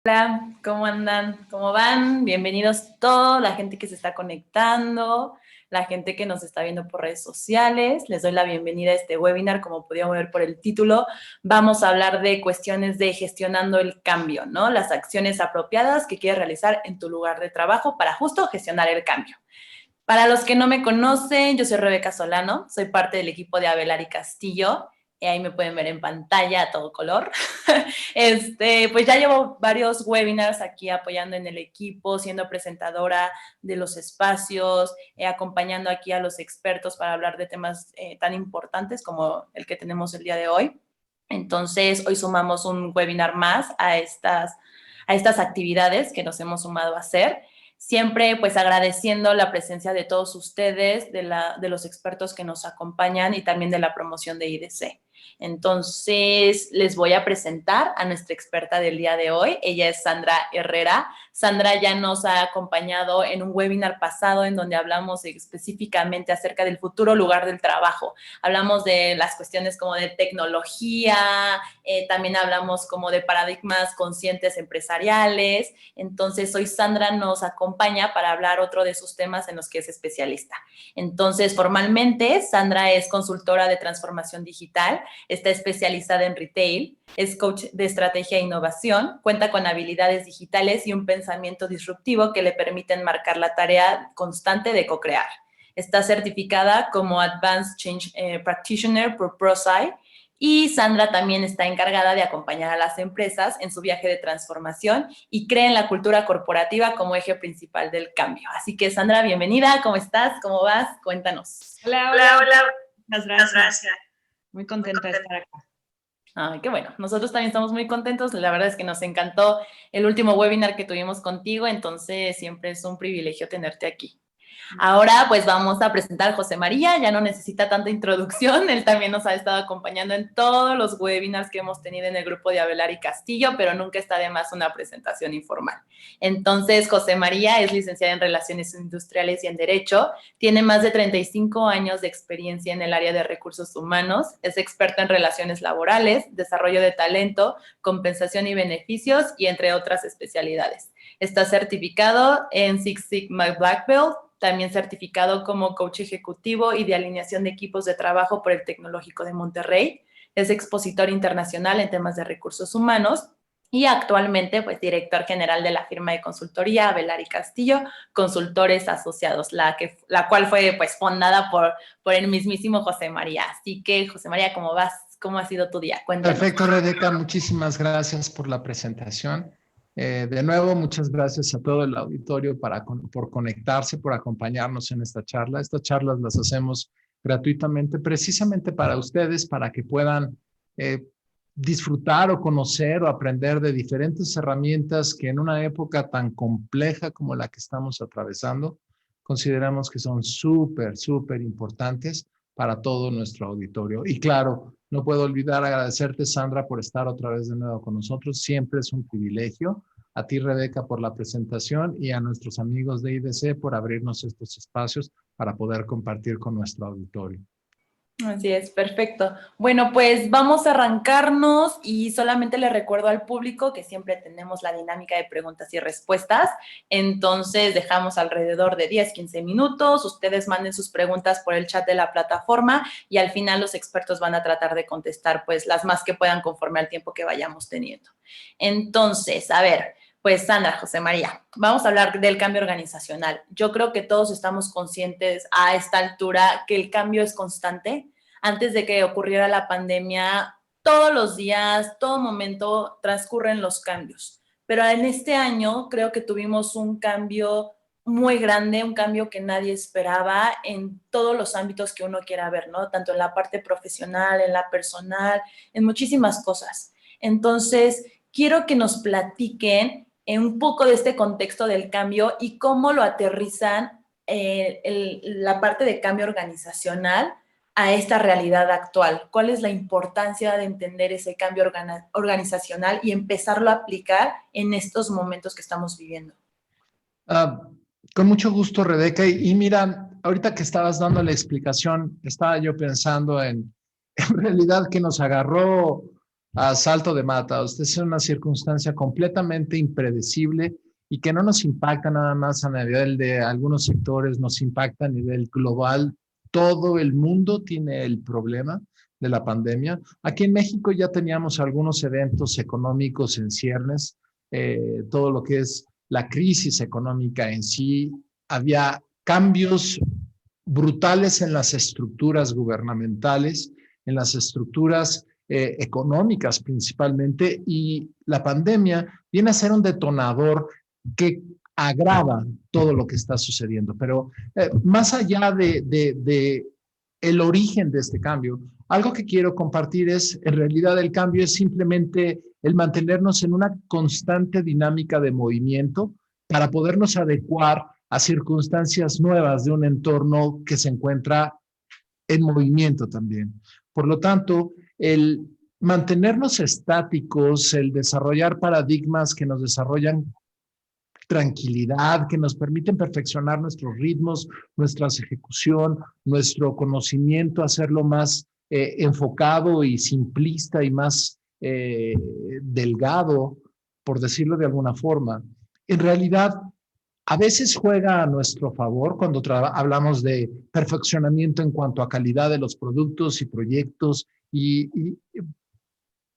Hola, ¿cómo andan? ¿Cómo van? Bienvenidos todos, la gente que se está conectando, la gente que nos está viendo por redes sociales. Les doy la bienvenida a este webinar. Como podíamos ver por el título, vamos a hablar de cuestiones de gestionando el cambio, ¿no? Las acciones apropiadas que quieres realizar en tu lugar de trabajo para justo gestionar el cambio. Para los que no me conocen, yo soy Rebeca Solano, soy parte del equipo de Avelar y Castillo. Y ahí me pueden ver en pantalla a todo color. Pues ya llevo varios webinars aquí apoyando en el equipo, siendo presentadora de los espacios, acompañando aquí a los expertos para hablar de temas tan importantes como el que tenemos el día de hoy. Entonces, hoy sumamos un webinar más a estas actividades que nos hemos sumado a hacer. Siempre pues agradeciendo la presencia de todos ustedes, de los expertos que nos acompañan y también de la promoción de IDC. Entonces, les voy a presentar a nuestra experta del día de hoy. Ella es Sandra Herrera. Sandra ya nos ha acompañado en un webinar pasado en donde hablamos específicamente acerca del futuro lugar del trabajo. Hablamos de las cuestiones como de tecnología, también hablamos como de paradigmas conscientes empresariales. Entonces, hoy Sandra nos acompaña para hablar otro de sus temas en los que es especialista. Entonces, formalmente, Sandra es consultora de transformación digital, está especializada en retail, es coach de estrategia e innovación, cuenta con habilidades digitales y un pensamiento disruptivo que le permiten marcar la tarea constante de co-crear. Está certificada como Advanced Change Practitioner por ProSci. Y Sandra también está encargada de acompañar a las empresas en su viaje de transformación y cree en la cultura corporativa como eje principal del cambio. Así que, Sandra, bienvenida. ¿Cómo estás? ¿Cómo vas? Cuéntanos. Hola. Muchas gracias. Muy contenta de estar acá. Ay, qué bueno. Nosotros también estamos muy contentos. La verdad es que nos encantó el último webinar que tuvimos contigo, entonces siempre es un privilegio tenerte aquí. Ahora pues vamos a presentar a José María, ya no necesita tanta introducción, él también nos ha estado acompañando en todos los webinars que hemos tenido en el grupo de Avelar y Castillo, pero nunca está de más una presentación informal. Entonces, José María es licenciado en Relaciones Industriales y en Derecho, tiene más de 35 años de experiencia en el área de recursos humanos, es experto en relaciones laborales, desarrollo de talento, compensación y beneficios y entre otras especialidades. Está certificado en Six Sigma Black Belt, también certificado como coach ejecutivo y de alineación de equipos de trabajo por el Tecnológico de Monterrey. Es expositor internacional en temas de recursos humanos y actualmente pues director general de la firma de consultoría Avelar y Castillo, Consultores Asociados, la cual fue pues fundada por el mismísimo José María. Así que, José María, ¿cómo vas? ¿Cómo ha sido tu día? Cuéntanos. Perfecto, Rebeca, muchísimas gracias por la presentación. De nuevo, muchas gracias a todo el auditorio por conectarse, por acompañarnos en esta charla. Estas charlas las hacemos gratuitamente precisamente para ustedes, para que puedan disfrutar o conocer o aprender de diferentes herramientas que en una época tan compleja como la que estamos atravesando, consideramos que son súper importantes para todo nuestro auditorio. Y claro, no puedo olvidar agradecerte, Sandra, por estar otra vez de nuevo con nosotros. Siempre es un privilegio. A ti, Rebeca, por la presentación y a nuestros amigos de IDC por abrirnos estos espacios para poder compartir con nuestro auditorio. Así es, perfecto. Bueno, pues vamos a arrancarnos y solamente le recuerdo al público que siempre tenemos la dinámica de preguntas y respuestas. Entonces, dejamos alrededor de 10, 15 minutos. Ustedes manden sus preguntas por el chat de la plataforma y al final los expertos van a tratar de contestar pues las más que puedan conforme al tiempo que vayamos teniendo. Entonces, a ver, pues Sandra, José María, vamos a hablar del cambio organizacional. Yo creo que todos estamos conscientes a esta altura que el cambio es constante. Antes de que ocurriera la pandemia, todos los días, todo momento transcurren los cambios. Pero en este año creo que tuvimos un cambio muy grande, un cambio que nadie esperaba en todos los ámbitos que uno quiera ver, ¿no? Tanto en la parte profesional, en la personal, en muchísimas cosas. Entonces, quiero que nos platiquen un poco de este contexto del cambio y cómo lo aterrizan la parte de cambio organizacional a esta realidad actual. ¿Cuál es la importancia de entender ese cambio organizacional y empezarlo a aplicar en estos momentos que estamos viviendo? Con mucho gusto, Rebeca. Y mira, ahorita que estabas dando la explicación, estaba yo pensando en realidad que nos agarró a salto de mata. Esta es una circunstancia completamente impredecible y que no nos impacta nada más a nivel de algunos sectores, nos impacta a nivel global. Todo el mundo tiene el problema de la pandemia. Aquí en México ya teníamos algunos eventos económicos en ciernes, todo lo que es la crisis económica en sí. Había cambios brutales en las estructuras gubernamentales, en las estructuras económicas principalmente, y la pandemia viene a ser un detonador que agrava todo lo que está sucediendo. Pero más allá de el origen de este cambio, algo que quiero compartir es, en realidad el cambio es simplemente el mantenernos en una constante dinámica de movimiento para podernos adecuar a circunstancias nuevas de un entorno que se encuentra en movimiento también. Por lo tanto, el mantenernos estáticos, el desarrollar paradigmas que nos desarrollan tranquilidad, que nos permiten perfeccionar nuestros ritmos, nuestra ejecución, nuestro conocimiento, hacerlo más enfocado y simplista y más delgado, por decirlo de alguna forma. En realidad, a veces juega a nuestro favor cuando hablamos de perfeccionamiento en cuanto a calidad de los productos y proyectos,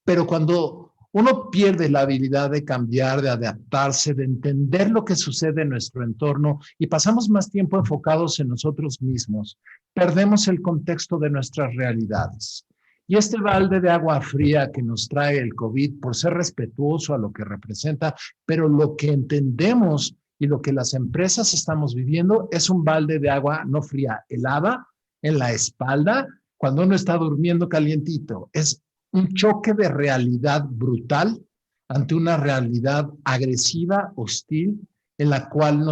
pero cuando uno pierde la habilidad de cambiar, de adaptarse, de entender lo que sucede en nuestro entorno y pasamos más tiempo enfocados en nosotros mismos, perdemos el contexto de nuestras realidades. Y este balde de agua fría que nos trae el COVID, por ser respetuoso a lo que representa, pero lo que entendemos y lo que las empresas estamos viviendo es un balde de agua no fría, helada en la espalda cuando uno está durmiendo calientito. Es un choque de realidad brutal ante una realidad agresiva, hostil, en la cual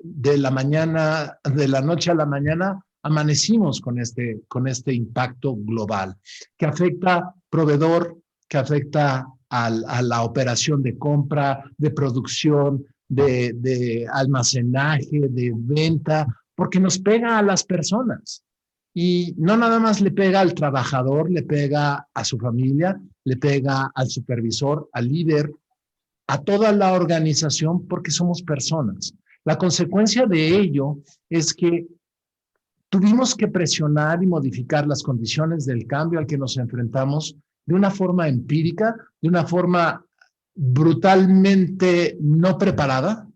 de la noche a la mañana, amanecimos con este impacto global, que afecta proveedor, que afecta a la operación de compra, de producción, de almacenaje, de venta, porque nos pega a las personas. Y no nada más le pega al trabajador, le pega a su familia, le pega al supervisor, al líder, a toda la organización, porque somos personas. La consecuencia de ello es que tuvimos que presionar y modificar las condiciones del cambio al que nos enfrentamos de una forma empírica, de una forma brutalmente no preparada,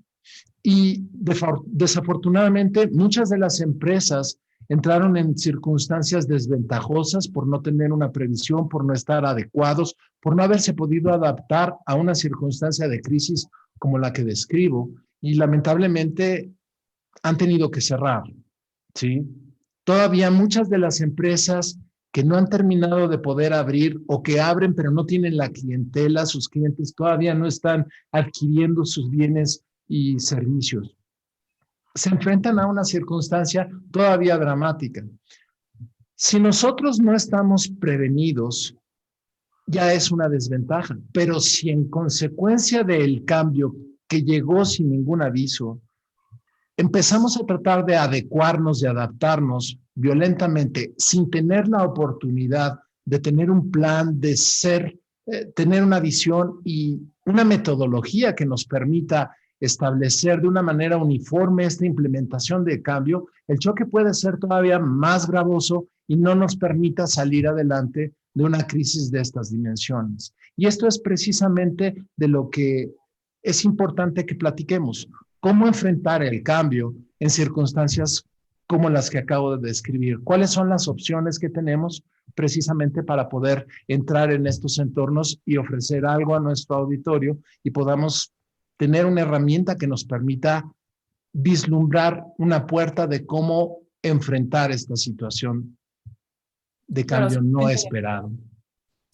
y desafortunadamente muchas de las empresas entraron en circunstancias desventajosas por no tener una previsión, por no estar adecuados, por no haberse podido adaptar a una circunstancia de crisis como la que describo, y lamentablemente han tenido que cerrar, ¿sí? Todavía muchas de las empresas que no han terminado de poder abrir o que abren pero no tienen la clientela, sus clientes todavía no están adquiriendo sus bienes y servicios, se enfrentan a una circunstancia todavía dramática. Si nosotros no estamos prevenidos, ya es una desventaja, pero si en consecuencia del cambio que llegó sin ningún aviso, empezamos a tratar de adecuarnos, de adaptarnos violentamente, sin tener la oportunidad de tener un plan, de tener una visión y una metodología que nos permita establecer de una manera uniforme esta implementación de cambio, el choque puede ser todavía más gravoso y no nos permita salir adelante de una crisis de estas dimensiones. Y esto es precisamente de lo que es importante que platiquemos. ¿Cómo enfrentar el cambio en circunstancias como las que acabo de describir? ¿Cuáles son las opciones que tenemos precisamente para poder entrar en estos entornos y ofrecer algo a nuestro auditorio y podamos tener una herramienta que nos permita vislumbrar una puerta de cómo enfrentar esta situación de Claro, cambio no esperado?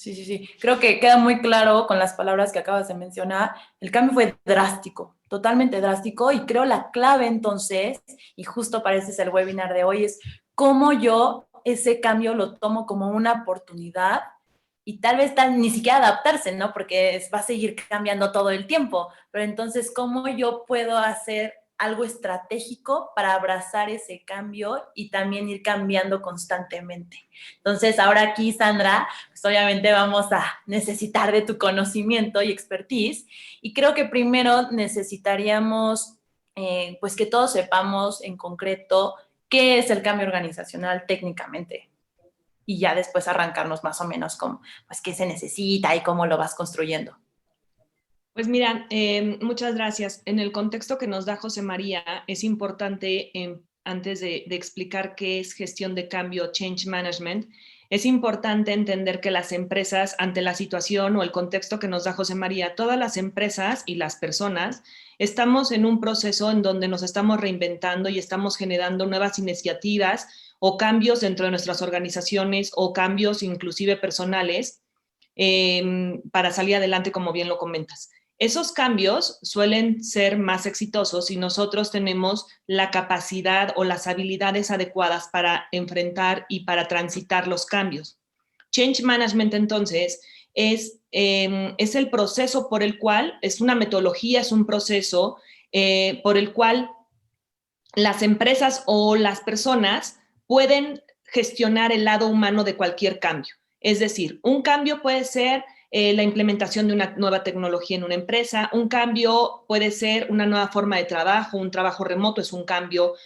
sí, sí, sí. Creo que queda muy claro con las palabras que acabas de mencionar. El cambio fue drástico, totalmente drástico, y creo la clave entonces, y justo para ese es el webinar de hoy, es cómo yo ese cambio lo tomo como una oportunidad y tal vez ni siquiera adaptarse, ¿no? Porque va a seguir cambiando todo el tiempo, pero entonces cómo yo puedo hacer algo estratégico para abrazar ese cambio y también ir cambiando constantemente. Entonces, ahora aquí, Sandra, pues obviamente vamos a necesitar de tu conocimiento y expertise, y creo que primero necesitaríamos pues que todos sepamos en concreto qué es el cambio organizacional técnicamente, y ya después arrancarnos más o menos con pues qué se necesita y cómo lo vas construyendo. Pues mira, muchas gracias. En el contexto que nos da José María, es importante, antes de explicar qué es gestión de cambio, change management, es importante entender que las empresas, ante la situación o el contexto que nos da José María, todas las empresas y las personas estamos en un proceso en donde nos estamos reinventando y estamos generando nuevas iniciativas o cambios dentro de nuestras organizaciones o cambios inclusive personales para salir adelante, como bien lo comentas. Esos cambios suelen ser más exitosos si nosotros tenemos la capacidad o las habilidades adecuadas para enfrentar y para transitar los cambios. Change Management, entonces, es el proceso por el cual, es una metodología, es un proceso por el cual las empresas o las personas pueden gestionar el lado humano de cualquier cambio. Es decir, un cambio puede ser la implementación de una nueva tecnología en una empresa, un cambio puede ser una nueva forma de trabajo, un trabajo remoto es un cambio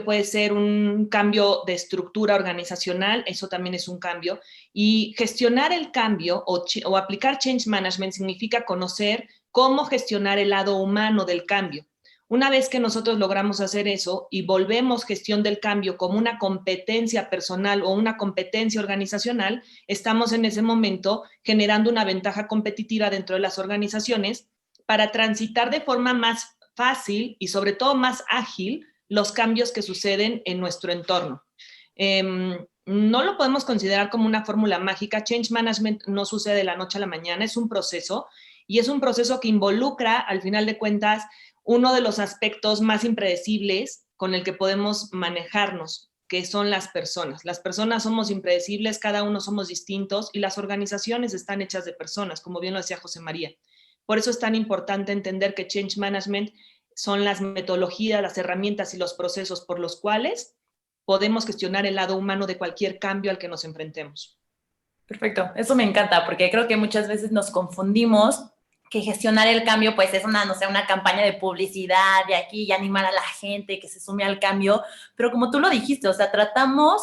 puede ser un cambio de estructura organizacional, eso también es un cambio, y gestionar el cambio o aplicar Change Management significa conocer cómo gestionar el lado humano del cambio. Una vez que nosotros logramos hacer eso y volvemos gestión del cambio como una competencia personal o una competencia organizacional, estamos en ese momento generando una ventaja competitiva dentro de las organizaciones para transitar de forma más fácil y sobre todo más ágil los cambios que suceden en nuestro entorno. No lo podemos considerar como una fórmula mágica. Change Management no sucede de la noche a la mañana, es un proceso y es un proceso que involucra, al final de cuentas, uno de los aspectos más impredecibles con el que podemos manejarnos, que son las personas. Las personas somos impredecibles, cada uno somos distintos y las organizaciones están hechas de personas, como bien lo decía José María. Por eso es tan importante entender que Change Management son las metodologías, las herramientas y los procesos por los cuales podemos gestionar el lado humano de cualquier cambio al que nos enfrentemos. Perfecto, eso me encanta porque creo que muchas veces nos confundimos que gestionar el cambio pues es una, no sé, una campaña de publicidad de aquí y animar a la gente que se sume al cambio, pero como tú lo dijiste, o sea, tratamos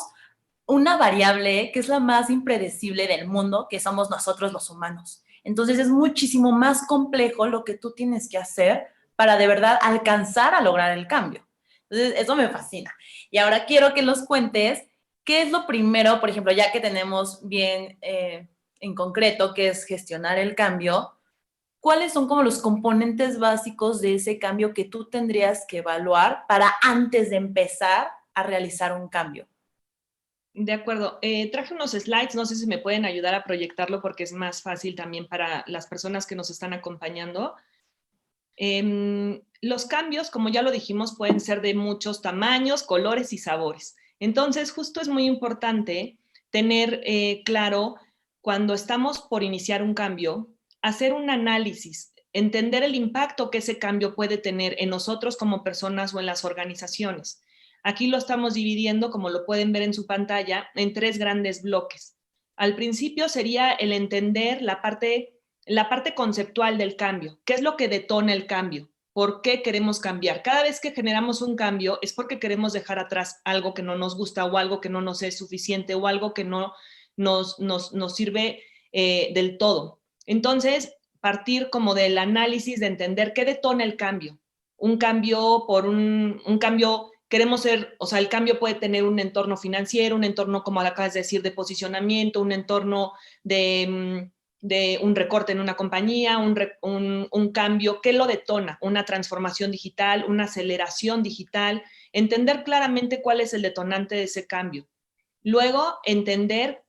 una variable que es la más impredecible del mundo, que somos nosotros los humanos. Entonces es muchísimo más complejo lo que tú tienes que hacer para de verdad alcanzar a lograr el cambio. Entonces eso me fascina. Y ahora quiero que nos cuentes qué es lo primero, por ejemplo, ya que tenemos bien en concreto qué es gestionar el cambio, ¿cuáles son como los componentes básicos de ese cambio que tú tendrías que evaluar para antes de empezar a realizar un cambio? De acuerdo. Traje unos slides, no sé si me pueden ayudar a proyectarlo porque es más fácil también para las personas que nos están acompañando. Los cambios, como ya lo dijimos, pueden ser de muchos tamaños, colores y sabores. Entonces, justo es muy importante tener claro cuando estamos por iniciar un cambio, hacer un análisis, entender el impacto que ese cambio puede tener en nosotros como personas o en las organizaciones. Aquí lo estamos dividiendo, como lo pueden ver en su pantalla, en 3 grandes bloques. Al principio sería el entender la parte conceptual del cambio. ¿Qué es lo que detona el cambio? ¿Por qué queremos cambiar? Cada vez que generamos un cambio es porque queremos dejar atrás algo que no nos gusta o algo que no nos es suficiente o algo que no nos sirve del todo. Entonces, partir como del análisis de entender qué detona el cambio. Un cambio por un cambio, queremos ser, o sea, el cambio puede tener un entorno financiero, un entorno, como acabas de decir, de posicionamiento, un entorno de un recorte en una compañía, un cambio, ¿qué lo detona? Una transformación digital, una aceleración digital, entender claramente cuál es el detonante de ese cambio. Luego, entender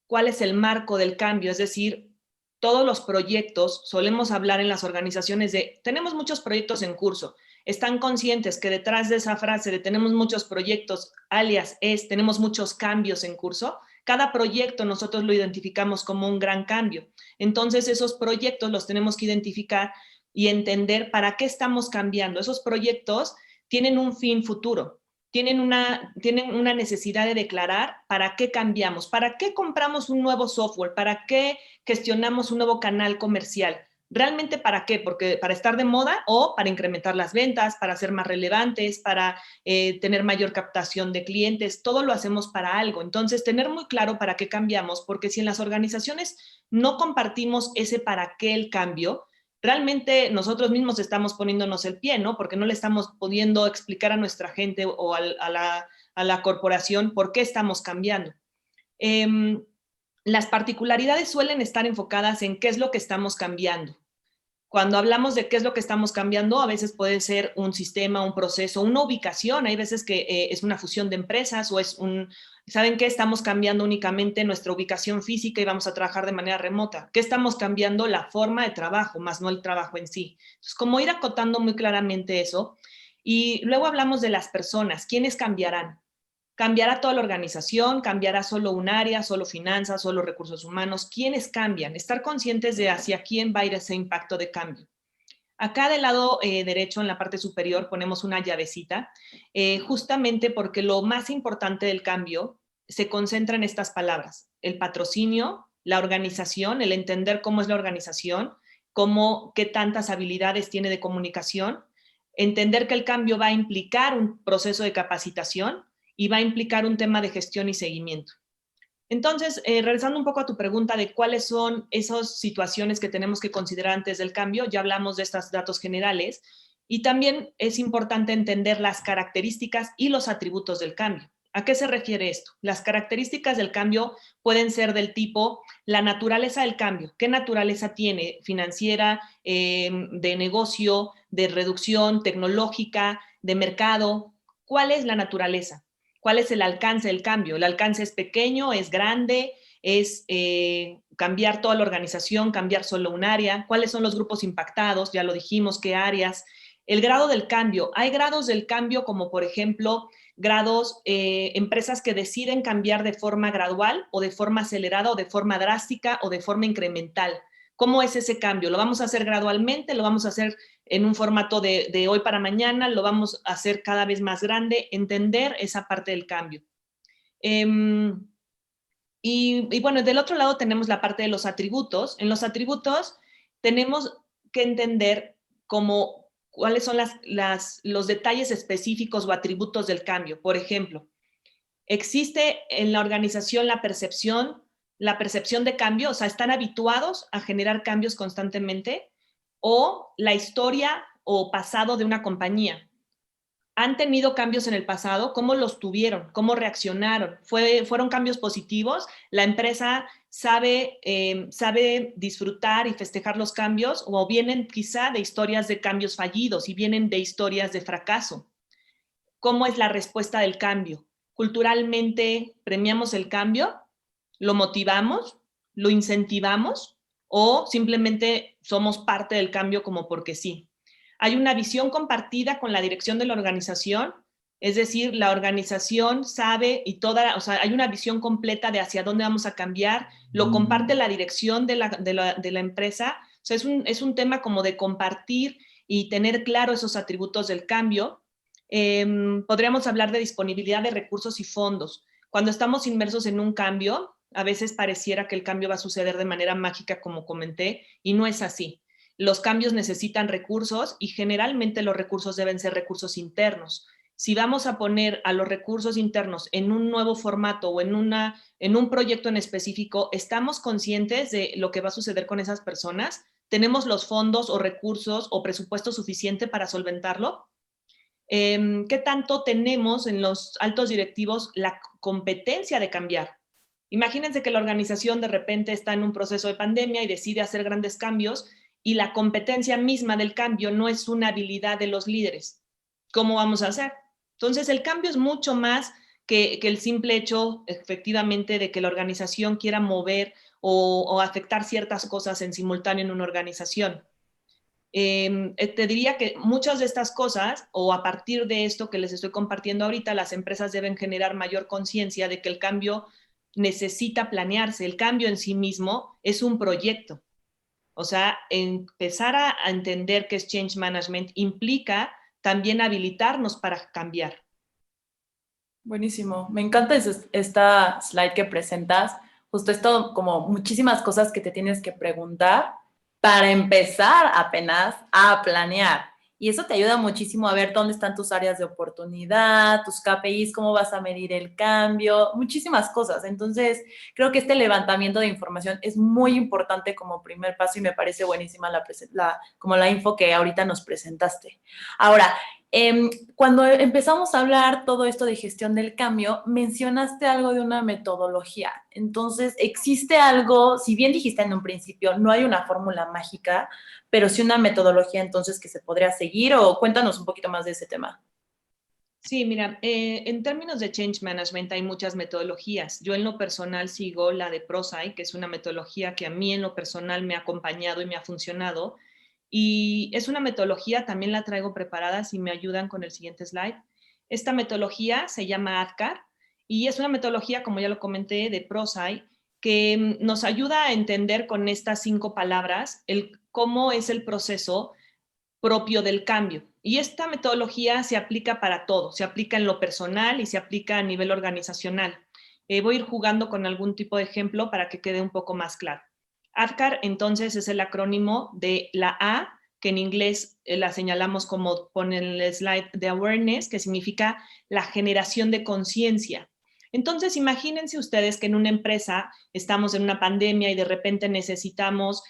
cuál es el marco del cambio, es decir, todos los proyectos, solemos hablar en las organizaciones de, tenemos muchos proyectos en curso, están conscientes que detrás de esa frase de tenemos muchos proyectos, alias es, tenemos muchos cambios en curso, cada proyecto nosotros lo identificamos como un gran cambio. Entonces, esos proyectos los tenemos que identificar y entender para qué estamos cambiando. Esos proyectos tienen un fin futuro, tienen una necesidad de declarar para qué cambiamos, para qué compramos un nuevo software, para qué gestionamos un nuevo canal comercial. ¿Realmente para qué? Porque para estar de moda o para incrementar las ventas, para ser más relevantes, para tener mayor captación de clientes. Todo lo hacemos para algo. Entonces, tener muy claro para qué cambiamos, porque si en las organizaciones no compartimos ese para qué el cambio, realmente nosotros mismos estamos poniéndonos el pie, ¿no? Porque no le estamos pudiendo explicar a nuestra gente o a la corporación por qué estamos cambiando. Las particularidades suelen estar enfocadas en qué es lo que estamos cambiando. Cuando hablamos de qué es lo que estamos cambiando, a veces puede ser un sistema, un proceso, una ubicación. Hay veces que es una fusión de empresas o es ¿saben qué? Estamos cambiando únicamente nuestra ubicación física y vamos a trabajar de manera remota. ¿Qué estamos cambiando? La forma de trabajo, más no el trabajo en sí. Entonces, como ir acotando muy claramente eso. Y luego hablamos de las personas. ¿Quiénes cambiarán? ¿Cambiará toda la organización? ¿Cambiará solo un área, solo finanzas, solo recursos humanos? ¿Quiénes cambian? Estar conscientes de hacia quién va a ir ese impacto de cambio. Acá del lado derecho, en la parte superior, ponemos una llavecita, justamente porque lo más importante del cambio se concentra en estas palabras: el patrocinio, la organización, el entender cómo es la organización, qué tantas habilidades tiene de comunicación, entender que el cambio va a implicar un proceso de capacitación y va a implicar un tema de gestión y seguimiento. Entonces, regresando un poco a tu pregunta de cuáles son esas situaciones que tenemos que considerar antes del cambio, ya hablamos de estos datos generales y también es importante entender las características y los atributos del cambio. ¿A qué se refiere esto? Las características del cambio pueden ser del tipo la naturaleza del cambio. ¿Qué naturaleza tiene? Financiera, de negocio, de reducción, tecnológica, de mercado. ¿Cuál es la naturaleza? ¿Cuál es el alcance del cambio? ¿El alcance es pequeño, es grande, es cambiar toda la organización, cambiar solo un área? ¿Cuáles son los grupos impactados? Ya lo dijimos, ¿qué áreas? El grado del cambio. Hay grados del cambio como, por ejemplo, grados, empresas que deciden cambiar de forma gradual o de forma acelerada o de forma drástica o de forma incremental. ¿Cómo es ese cambio? ¿Lo vamos a hacer gradualmente? ¿Lo vamos a hacer en un formato de hoy para mañana? ¿Lo vamos a hacer cada vez más grande? Entender esa parte del cambio. Y bueno, del otro lado tenemos la parte de los atributos. En los atributos tenemos que entender cuáles son los detalles específicos o atributos del cambio. Por ejemplo, ¿existe en la organización la percepción de cambio? O sea, ¿están habituados a generar cambios constantemente? ¿O la historia o pasado de una compañía? ¿Han tenido cambios en el pasado? ¿Cómo los tuvieron? ¿Cómo reaccionaron? ¿Fueron cambios positivos? ¿La empresa sabe disfrutar y festejar los cambios? ¿O vienen quizá de historias de cambios fallidos y vienen de historias de fracaso? ¿Cómo es la respuesta del cambio? ¿Culturalmente premiamos el cambio? ¿Lo motivamos? ¿Lo incentivamos? ¿O simplemente somos parte del cambio como porque sí? Hay una visión compartida con la dirección de la organización, es decir, la organización sabe hay una visión completa de hacia dónde vamos a cambiar, lo comparte la dirección de la empresa. O sea, es un tema como de compartir y tener claro esos atributos del cambio. Podríamos hablar de disponibilidad de recursos y fondos. Cuando estamos inmersos en un cambio, a veces pareciera que el cambio va a suceder de manera mágica, como comenté, y no es así. Los cambios necesitan recursos y generalmente los recursos deben ser recursos internos. Si vamos a poner a los recursos internos en un nuevo formato o en un proyecto en específico, ¿estamos conscientes de lo que va a suceder con esas personas? ¿Tenemos los fondos o recursos o presupuesto suficiente para solventarlo? ¿Qué tanto tenemos en los altos directivos la competencia de cambiar? Imagínense que la organización de repente está en un proceso de pandemia y decide hacer grandes cambios y la competencia misma del cambio no es una habilidad de los líderes. ¿Cómo vamos a hacer? Entonces, el cambio es mucho más que el simple hecho, efectivamente, de que la organización quiera mover o afectar ciertas cosas en simultáneo en una organización. Te diría que muchas de estas cosas, o a partir de esto que les estoy compartiendo ahorita, las empresas deben generar mayor conciencia de que el cambio necesita planearse. El cambio en sí mismo es un proyecto. O sea, empezar a entender qué es change management implica también habilitarnos para cambiar. Buenísimo. Me encanta esta slide que presentas. Justo esto, como muchísimas cosas que te tienes que preguntar para empezar apenas a planear. Y eso te ayuda muchísimo a ver dónde están tus áreas de oportunidad, tus KPIs, cómo vas a medir el cambio, muchísimas cosas. Entonces, creo que este levantamiento de información es muy importante como primer paso y me parece buenísima como la info que ahorita nos presentaste. Ahora, cuando empezamos a hablar todo esto de gestión del cambio, mencionaste algo de una metodología. Entonces, existe algo, si bien dijiste en un principio, no hay una fórmula mágica, pero sí una metodología entonces que se podría seguir, o cuéntanos un poquito más de ese tema. Sí, mira, en términos de change management hay muchas metodologías. Yo en lo personal sigo la de ProSci, que es una metodología que a mí en lo personal me ha acompañado y me ha funcionado. Y es una metodología, también la traigo preparada, si me ayudan con el siguiente slide. Esta metodología se llama ADKAR y es una metodología, como ya lo comenté, de ProSci, que nos ayuda a entender con estas 5 palabras cómo es el proceso propio del cambio. Y esta metodología se aplica para todo, se aplica en lo personal y se aplica a nivel organizacional. Voy a ir jugando con algún tipo de ejemplo para que quede un poco más claro. ADKAR, entonces, es el acrónimo de la A, que en inglés la señalamos como pone en el slide de awareness, que significa la generación de conciencia. Entonces, imagínense ustedes que en una empresa estamos en una pandemia y de repente necesitamos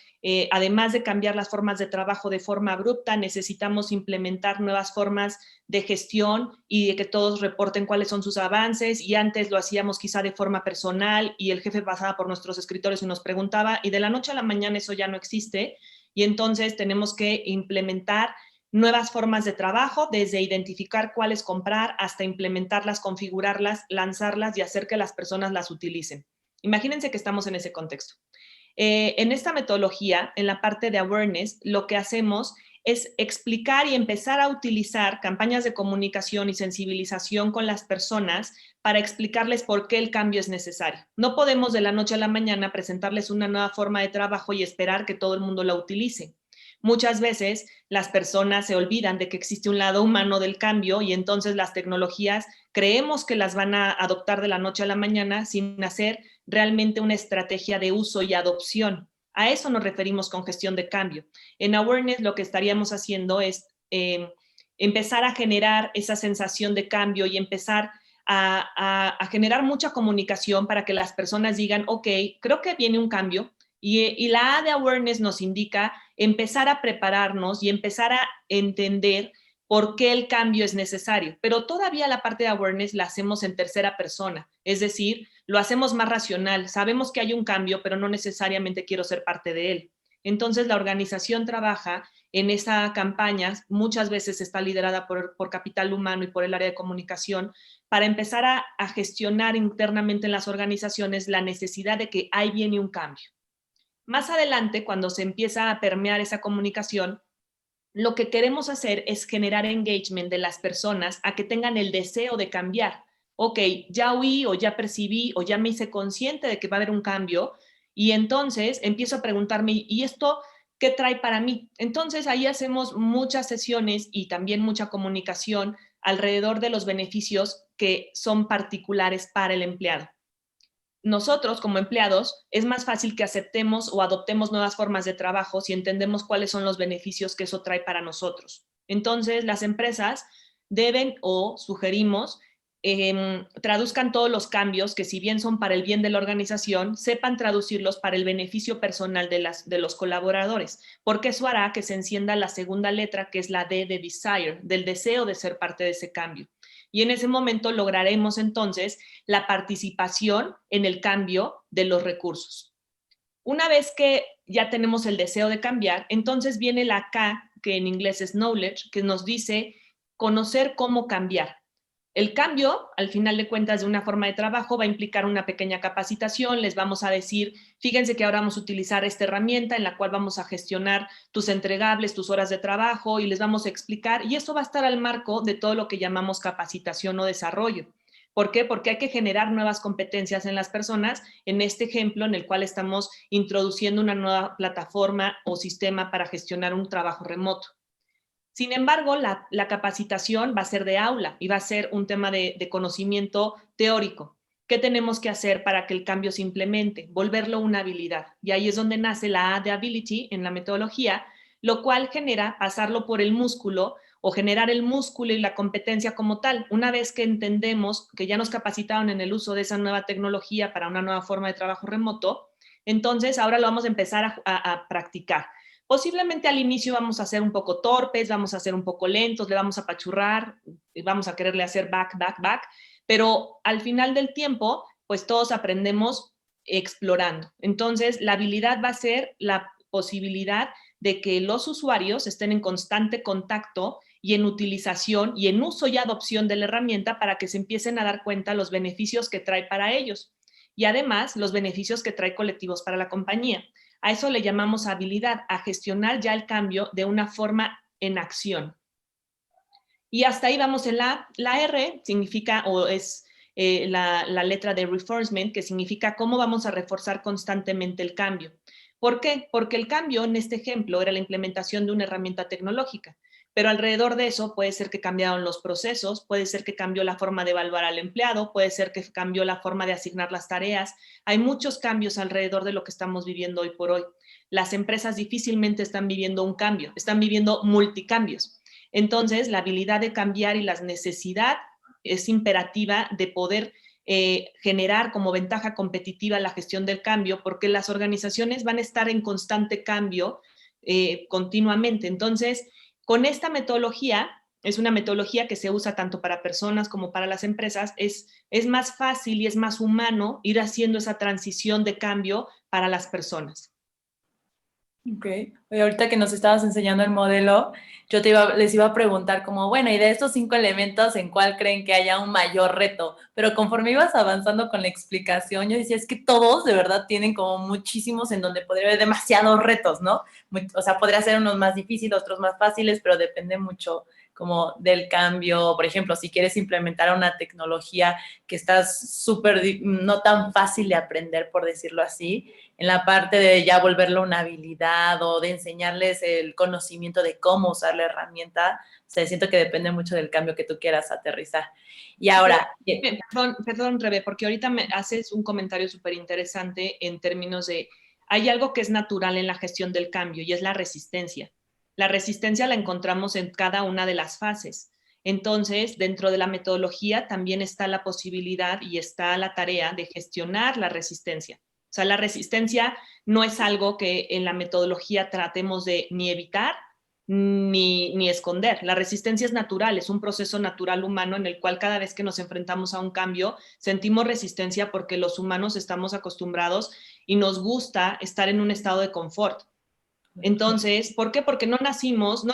además de cambiar las formas de trabajo de forma abrupta, necesitamos implementar nuevas formas de gestión y de que todos reporten cuáles son sus avances, y antes lo hacíamos quizá de forma personal y el jefe pasaba por nuestros escritorios y nos preguntaba, y de la noche a la mañana eso ya no existe, y entonces tenemos que implementar nuevas formas de trabajo, desde identificar cuáles comprar hasta implementarlas, configurarlas, lanzarlas y hacer que las personas las utilicen. Imagínense que estamos en ese contexto. En esta metodología, en la parte de awareness, lo que hacemos es explicar y empezar a utilizar campañas de comunicación y sensibilización con las personas para explicarles por qué el cambio es necesario. No podemos de la noche a la mañana presentarles una nueva forma de trabajo y esperar que todo el mundo la utilice. Muchas veces las personas se olvidan de que existe un lado humano del cambio y entonces las tecnologías creemos que las van a adoptar de la noche a la mañana sin hacer realmente una estrategia de uso y adopción. A eso nos referimos con gestión de cambio. En awareness lo que estaríamos haciendo es empezar a generar esa sensación de cambio y empezar a generar mucha comunicación para que las personas digan, ok, creo que viene un cambio, y la A de awareness nos indica empezar a prepararnos y empezar a entender por qué el cambio es necesario. Pero todavía la parte de awareness la hacemos en tercera persona, es decir, lo hacemos más racional. Sabemos que hay un cambio, pero no necesariamente quiero ser parte de él. Entonces la organización trabaja en esa campaña, muchas veces está liderada por capital humano y por el área de comunicación, para empezar a gestionar internamente en las organizaciones la necesidad de que ahí viene un cambio. Más adelante, cuando se empieza a permear esa comunicación, lo que queremos hacer es generar engagement de las personas a que tengan el deseo de cambiar. Ok, ya oí o ya percibí o ya me hice consciente de que va a haber un cambio, y entonces empiezo a preguntarme, ¿y esto qué trae para mí? Entonces ahí hacemos muchas sesiones y también mucha comunicación alrededor de los beneficios que son particulares para el empleado. Nosotros como empleados es más fácil que aceptemos o adoptemos nuevas formas de trabajo si entendemos cuáles son los beneficios que eso trae para nosotros. Entonces, las empresas deben, o sugerimos, traduzcan todos los cambios que, si bien son para el bien de la organización, sepan traducirlos para el beneficio personal de los colaboradores, porque eso hará que se encienda la segunda letra, que es la D de desire, del deseo de ser parte de ese cambio. Y en ese momento lograremos entonces la participación en el cambio de los recursos. Una vez que ya tenemos el deseo de cambiar, entonces viene la K, que en inglés es knowledge, que nos dice conocer cómo cambiar. El cambio, al final de cuentas, de una forma de trabajo va a implicar una pequeña capacitación. Les vamos a decir, fíjense que ahora vamos a utilizar esta herramienta en la cual vamos a gestionar tus entregables, tus horas de trabajo, y les vamos a explicar, y eso va a estar al marco de todo lo que llamamos capacitación o desarrollo. ¿Por qué? Porque hay que generar nuevas competencias en las personas, en este ejemplo en el cual estamos introduciendo una nueva plataforma o sistema para gestionar un trabajo remoto. Sin embargo, la capacitación va a ser de aula y va a ser un tema de conocimiento teórico. ¿Qué tenemos que hacer para que el cambio se implemente? Volverlo una habilidad. Y ahí es donde nace la A de ability en la metodología, lo cual genera pasarlo por el músculo o generar el músculo y la competencia como tal. Una vez que entendemos que ya nos capacitaron en el uso de esa nueva tecnología para una nueva forma de trabajo remoto, entonces ahora lo vamos a empezar a practicar. Posiblemente al inicio vamos a ser un poco torpes, vamos a ser un poco lentos, le vamos a apachurrar, vamos a quererle hacer back, back, back, pero al final del tiempo, pues todos aprendemos explorando. Entonces, la habilidad va a ser la posibilidad de que los usuarios estén en constante contacto y en utilización y en uso y adopción de la herramienta para que se empiecen a dar cuenta los beneficios que trae para ellos y además los beneficios que trae colectivos para la compañía. A eso le llamamos habilidad, a gestionar ya el cambio de una forma en acción. Y hasta ahí vamos en la R, significa o es la letra de reinforcement, que significa cómo vamos a reforzar constantemente el cambio. ¿Por qué? Porque el cambio en este ejemplo era la implementación de una herramienta tecnológica, pero alrededor de eso puede ser que cambiaron los procesos, puede ser que cambió la forma de evaluar al empleado, puede ser que cambió la forma de asignar las tareas. Hay muchos cambios alrededor de lo que estamos viviendo hoy por hoy. Las empresas difícilmente están viviendo un cambio, están viviendo multicambios. Entonces, la habilidad de cambiar y la necesidad es imperativa de poder generar como ventaja competitiva la gestión del cambio, porque las organizaciones van a estar en constante cambio continuamente. Entonces, con esta metodología, es una metodología que se usa tanto para personas como para las empresas, es más fácil y es más humano ir haciendo esa transición de cambio para las personas. Ok. Oye, ahorita que nos estabas enseñando el modelo, yo les iba a preguntar como, bueno, y de estos 5 elementos, ¿en cuál creen que haya un mayor reto? Pero conforme ibas avanzando con la explicación, yo decía, es que todos de verdad tienen como muchísimos en donde podría haber demasiados retos, ¿no? O sea, podría ser unos más difíciles, otros más fáciles, pero depende mucho como del cambio. Por ejemplo, si quieres implementar una tecnología que está súper, no tan fácil de aprender, por decirlo así, en la parte de ya volverlo una habilidad o de enseñarles el conocimiento de cómo usar la herramienta, o sea, siento que depende mucho del cambio que tú quieras aterrizar. Y ahora... Perdón, Rebe, porque ahorita me haces un comentario súper interesante en términos de, hay algo que es natural en la gestión del cambio y es la resistencia. La resistencia la encontramos en cada una de las fases. Entonces, dentro de la metodología también está la posibilidad y está la tarea de gestionar la resistencia. O sea, la resistencia no es algo que en la metodología tratemos de ni evitar ni esconder. La resistencia es natural, es un proceso natural humano en el cual cada vez que nos enfrentamos a un cambio sentimos resistencia porque los humanos estamos acostumbrados y nos gusta estar en un estado de confort. Entonces, ¿por qué? Porque no nacimos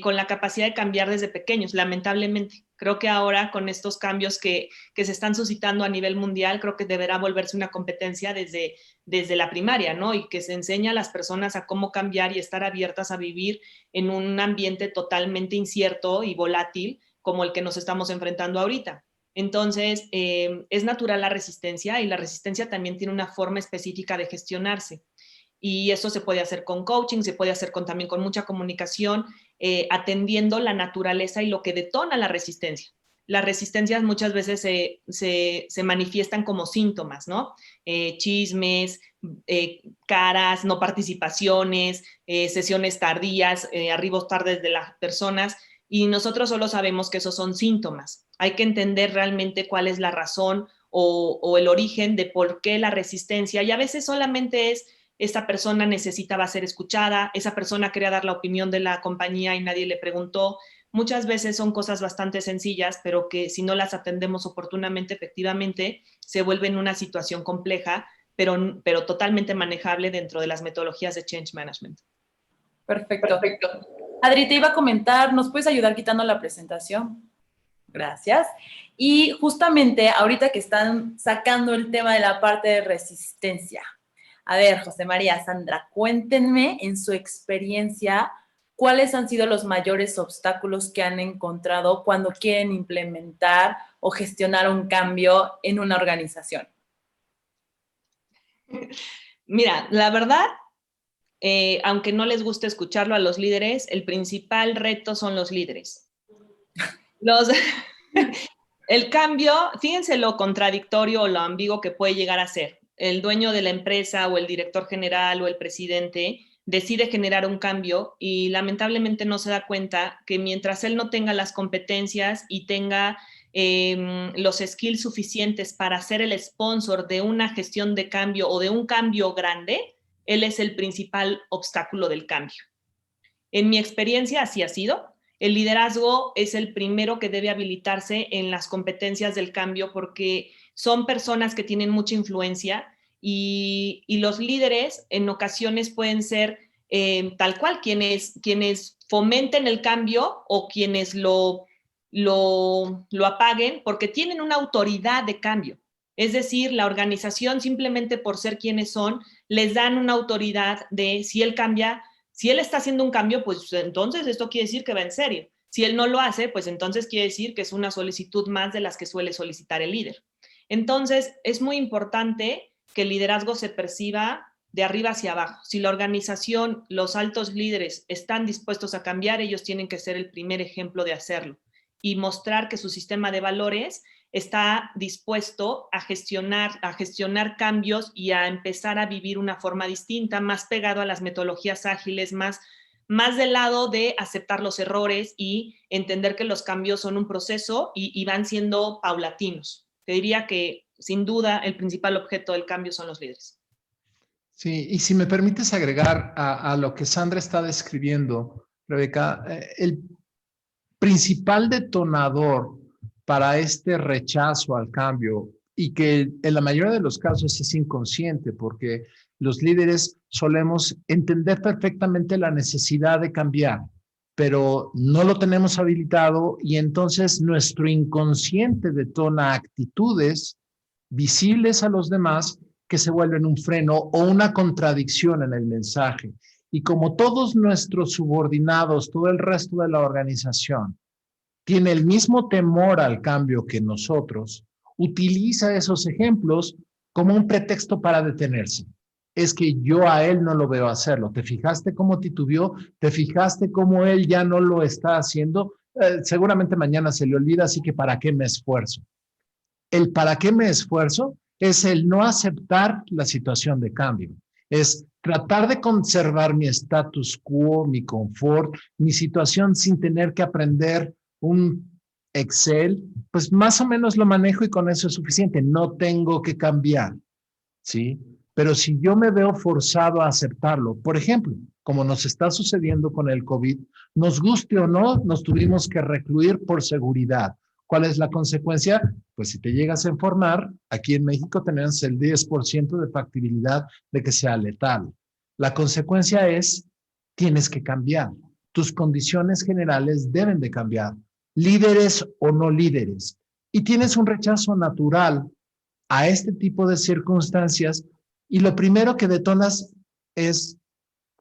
con la capacidad de cambiar desde pequeños, lamentablemente. Creo que ahora con estos cambios que se están suscitando a nivel mundial, creo que deberá volverse una competencia desde la primaria, ¿no? Y que se enseña a las personas a cómo cambiar y estar abiertas a vivir en un ambiente totalmente incierto y volátil como el que nos estamos enfrentando ahorita. Entonces, es natural la resistencia y la resistencia también tiene una forma específica de gestionarse. Y eso se puede hacer con coaching, se puede hacer también con mucha comunicación, atendiendo la naturaleza y lo que detona la resistencia. Las resistencias muchas veces se manifiestan como síntomas, ¿no? Chismes, caras, no participaciones, sesiones tardías, arribos tardes de las personas, y nosotros solo sabemos que esos son síntomas. Hay que entender realmente cuál es la razón o el origen de por qué la resistencia, y a veces solamente es esa persona necesitaba ser escuchada, esa persona quería dar la opinión de la compañía y nadie le preguntó. Muchas veces son cosas bastante sencillas, pero que si no las atendemos oportunamente, efectivamente, se vuelven una situación compleja, pero totalmente manejable dentro de las metodologías de change management. Perfecto. Adri, te iba a comentar, ¿nos puedes ayudar quitando la presentación? Gracias. Y justamente ahorita que están sacando el tema de la parte de resistencia. A ver, José María, Sandra, cuéntenme en su experiencia, ¿cuáles han sido los mayores obstáculos que han encontrado cuando quieren implementar o gestionar un cambio en una organización? Mira, la verdad, aunque no les guste escucharlo a los líderes, el principal reto son los líderes. El cambio, fíjense lo contradictorio o lo ambiguo que puede llegar a ser. El dueño de la empresa o el director general o el presidente decide generar un cambio y lamentablemente no se da cuenta que mientras él no tenga las competencias y tenga los skills suficientes para ser el sponsor de una gestión de cambio o de un cambio grande, él es el principal obstáculo del cambio. En mi experiencia así ha sido. El liderazgo es el primero que debe habilitarse en las competencias del cambio porque son personas que tienen mucha influencia y los líderes en ocasiones pueden ser tal cual quienes fomenten el cambio o quienes lo apaguen porque tienen una autoridad de cambio. Es decir, la organización simplemente por ser quienes son, les dan una autoridad de si él cambia. Si él está haciendo un cambio, pues entonces esto quiere decir que va en serio. Si él no lo hace, pues entonces quiere decir que es una solicitud más de las que suele solicitar el líder. Entonces, es muy importante que el liderazgo se perciba de arriba hacia abajo. Si la organización, los altos líderes están dispuestos a cambiar, ellos tienen que ser el primer ejemplo de hacerlo y mostrar que su sistema de valores está dispuesto a gestionar cambios y a empezar a vivir una forma distinta, más pegado a las metodologías ágiles, más del lado de aceptar los errores y entender que los cambios son un proceso y van siendo paulatinos. Te diría que, sin duda, el principal objeto del cambio son los líderes. Sí, y si me permites agregar a lo que Sandra está describiendo, Rebeca, el principal detonador para este rechazo al cambio y que en la mayoría de los casos es inconsciente porque los líderes solemos entender perfectamente la necesidad de cambiar, pero no lo tenemos habilitado y entonces nuestro inconsciente detona actitudes visibles a los demás que se vuelven un freno o una contradicción en el mensaje. Y como todos nuestros subordinados, todo el resto de la organización, tiene el mismo temor al cambio que nosotros, utiliza esos ejemplos como un pretexto para detenerse. Es que yo a él no lo veo hacerlo. ¿Te fijaste cómo titubeó? ¿Te fijaste cómo él ya no lo está haciendo? Seguramente mañana se le olvida, así que ¿para qué me esfuerzo? El ¿para qué me esfuerzo? Es el no aceptar la situación de cambio. Es tratar de conservar mi status quo, mi confort, mi situación sin tener que aprender un Excel, pues más o menos lo manejo y con eso es suficiente. No tengo que cambiar, ¿sí? Pero si yo me veo forzado a aceptarlo, por ejemplo, como nos está sucediendo con el COVID, nos guste o no, nos tuvimos que recluir por seguridad. ¿Cuál es la consecuencia? Pues si te llegas a enfermar, aquí en México tenemos el 10% de factibilidad de que sea letal. La consecuencia es, tienes que cambiar. Tus condiciones generales deben de cambiar, líderes o no líderes. Y tienes un rechazo natural a este tipo de circunstancias y lo primero que detonas es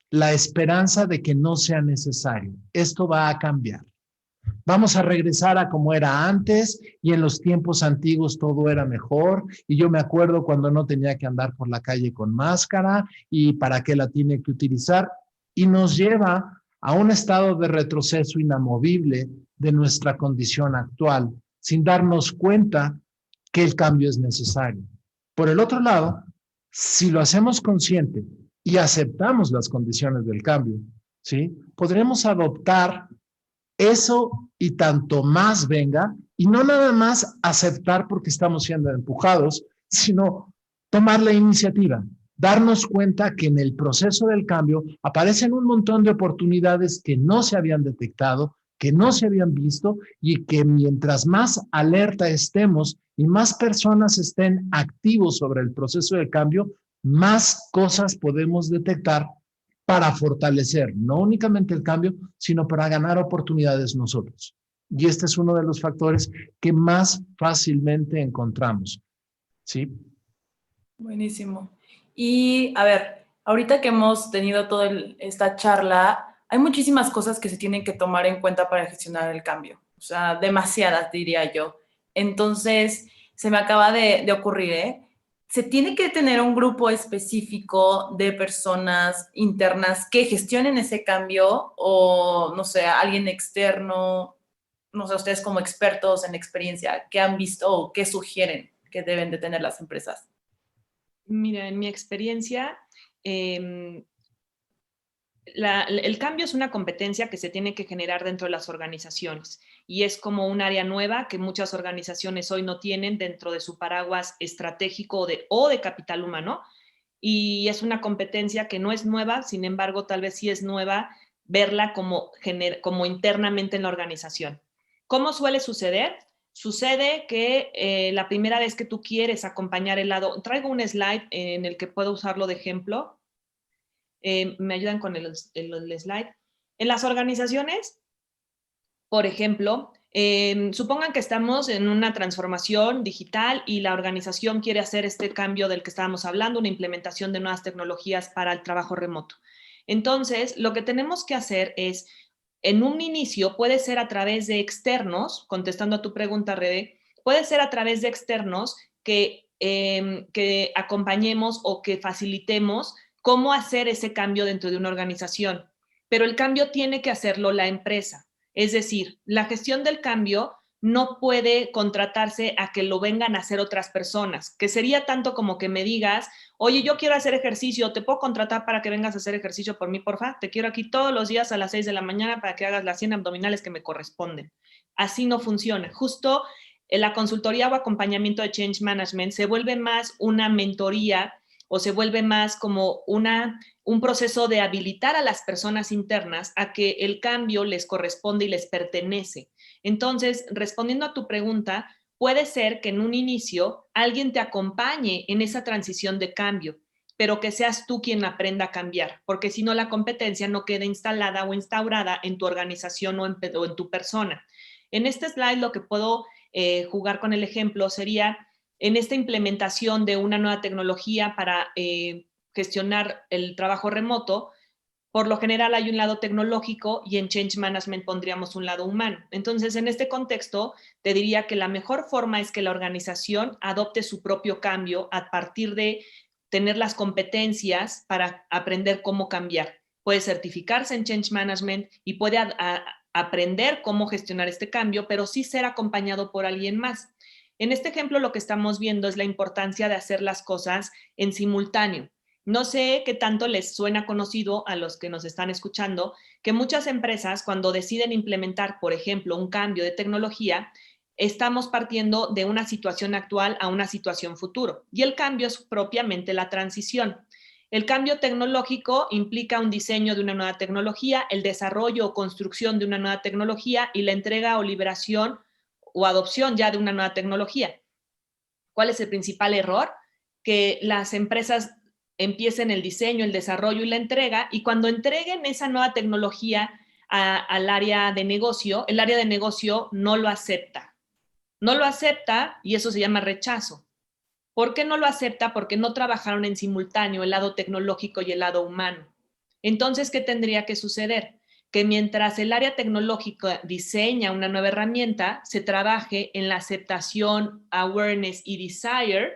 la esperanza de que no sea necesario. Esto va a cambiar. Vamos a regresar a como era antes y en los tiempos antiguos todo era mejor y yo me acuerdo cuando no tenía que andar por la calle con máscara y para qué la tiene que utilizar y nos lleva a un estado de retroceso inamovible de nuestra condición actual sin darnos cuenta que el cambio es necesario. Por el otro lado, si lo hacemos consciente y aceptamos las condiciones del cambio, ¿sí? Podremos adoptar eso y tanto más venga, y no nada más aceptar porque estamos siendo empujados, sino tomar la iniciativa, darnos cuenta que en el proceso del cambio aparecen un montón de oportunidades que no se habían detectado, que no se habían visto y que mientras más alerta estemos y más personas estén activos sobre el proceso del cambio, más cosas podemos detectar para fortalecer no únicamente el cambio, sino para ganar oportunidades nosotros. Y este es uno de los factores que más fácilmente encontramos. ¿Sí? Buenísimo. Y a ver, ahorita que hemos tenido toda esta charla, hay muchísimas cosas que se tienen que tomar en cuenta para gestionar el cambio. O sea, demasiadas, diría yo. Entonces, se me acaba de ocurrir, ¿eh? Se tiene que tener un grupo específico de personas internas que gestionen ese cambio o, no sé, alguien externo, no sé, ustedes como expertos en experiencia, ¿qué han visto o qué sugieren que deben de tener las empresas? Mira, en mi experiencia, eh, el cambio es una competencia que se tiene que generar dentro de las organizaciones y es como un área nueva que muchas organizaciones hoy no tienen dentro de su paraguas estratégico o de capital humano, y es una competencia que no es nueva, sin embargo, tal vez sí es nueva verla como internamente en la organización. ¿Cómo suele suceder? Sucede que la primera vez que tú quieres acompañar el lado, traigo un slide en el que puedo usarlo de ejemplo. Me ayudan con el slide. En las organizaciones, por ejemplo, supongan que estamos en una transformación digital y la organización quiere hacer este cambio del que estábamos hablando, una implementación de nuevas tecnologías para el trabajo remoto. Entonces, lo que tenemos que hacer es, en un inicio, puede ser a través de externos, contestando a tu pregunta, Rebe, puede ser a través de externos que acompañemos o que facilitemos cómo hacer ese cambio dentro de una organización. Pero el cambio tiene que hacerlo la empresa. Es decir, la gestión del cambio no puede contratarse a que lo vengan a hacer otras personas, que sería tanto como que me digas, oye, yo quiero hacer ejercicio, ¿te puedo contratar para que vengas a hacer ejercicio por mí, porfa? Te quiero aquí todos los días a las 6 de la mañana para que hagas las 100 abdominales que me corresponden. Así no funciona. Justo la consultoría o acompañamiento de Change Management se vuelve más una mentoría o se vuelve más como un proceso de habilitar a las personas internas a que el cambio les corresponde y les pertenece. Entonces, respondiendo a tu pregunta, puede ser que en un inicio alguien te acompañe en esa transición de cambio, pero que seas tú quien aprenda a cambiar, porque si no la competencia no queda instalada o instaurada en tu organización o en tu persona. En este slide lo que puedo jugar con el ejemplo sería en esta implementación de una nueva tecnología para gestionar el trabajo remoto. Por lo general hay un lado tecnológico y en Change Management pondríamos un lado humano. Entonces, en este contexto, te diría que la mejor forma es que la organización adopte su propio cambio a partir de tener las competencias para aprender cómo cambiar. Puede certificarse en Change Management y puede aprender cómo gestionar este cambio, pero sí ser acompañado por alguien más. En este ejemplo, lo que estamos viendo es la importancia de hacer las cosas en simultáneo. No sé qué tanto les suena conocido a los que nos están escuchando que muchas empresas, cuando deciden implementar, por ejemplo, un cambio de tecnología, estamos partiendo de una situación actual a una situación futuro. Y el cambio es propiamente la transición. El cambio tecnológico implica un diseño de una nueva tecnología, el desarrollo o construcción de una nueva tecnología y la entrega o liberación o adopción ya de una nueva tecnología. ¿Cuál es el principal error? Que las empresas empiecen el diseño, el desarrollo y la entrega, y cuando entreguen esa nueva tecnología al área de negocio, el área de negocio no lo acepta. No lo acepta y eso se llama rechazo. ¿Por qué no lo acepta? Porque no trabajaron en simultáneo el lado tecnológico y el lado humano. Entonces, ¿qué tendría que suceder? Que mientras el área tecnológica diseña una nueva herramienta, se trabaje en la aceptación, awareness y desire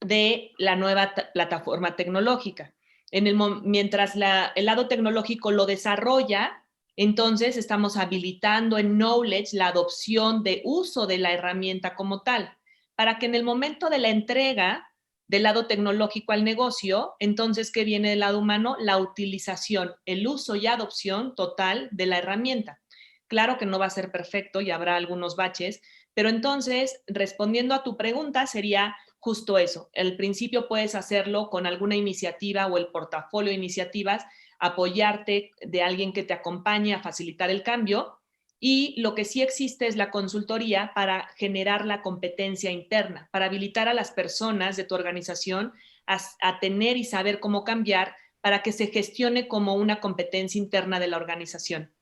de la nueva plataforma tecnológica. Mientras el lado tecnológico lo desarrolla, entonces estamos habilitando en knowledge la adopción de uso de la herramienta como tal, para que en el momento de la entrega del lado tecnológico al negocio, entonces, ¿qué viene del lado humano? La utilización, el uso y adopción total de la herramienta. Claro que no va a ser perfecto y habrá algunos baches, pero entonces, respondiendo a tu pregunta, sería justo eso. Al principio puedes hacerlo con alguna iniciativa o el portafolio de iniciativas, apoyarte de alguien que te acompañe a facilitar el cambio. Y lo que sí existe es la consultoría para generar la competencia interna, para habilitar a las personas de tu organización a tener y saber cómo cambiar para que se gestione como una competencia interna de la organización.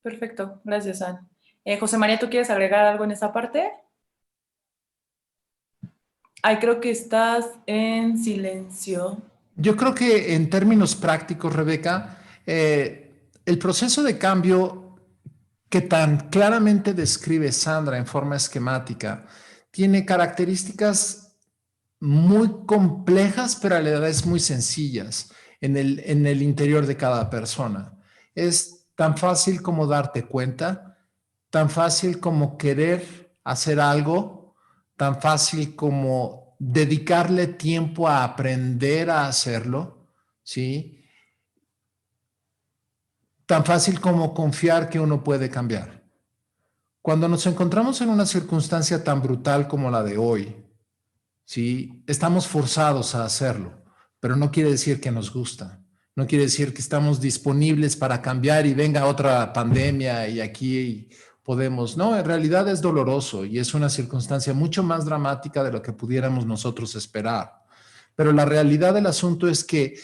Perfecto, gracias, Anne. José María, ¿tú quieres agregar algo en esa parte? Ay, creo que estás en silencio. Yo creo que en términos prácticos, Rebeca, el proceso de cambio que tan claramente describe Sandra en forma esquemática tiene características muy complejas, pero a la vez muy sencillas en el interior de cada persona. Es tan fácil como darte cuenta, tan fácil como querer hacer algo, tan fácil como dedicarle tiempo a aprender a hacerlo, ¿sí? Tan fácil como confiar que uno puede cambiar. Cuando nos encontramos en una circunstancia tan brutal como la de hoy, ¿sí? Estamos forzados a hacerlo, pero no quiere decir que nos gusta. No quiere decir que estamos disponibles para cambiar y venga otra pandemia y aquí podemos. No, en realidad es doloroso y es una circunstancia mucho más dramática de lo que pudiéramos nosotros esperar. Pero la realidad del asunto es que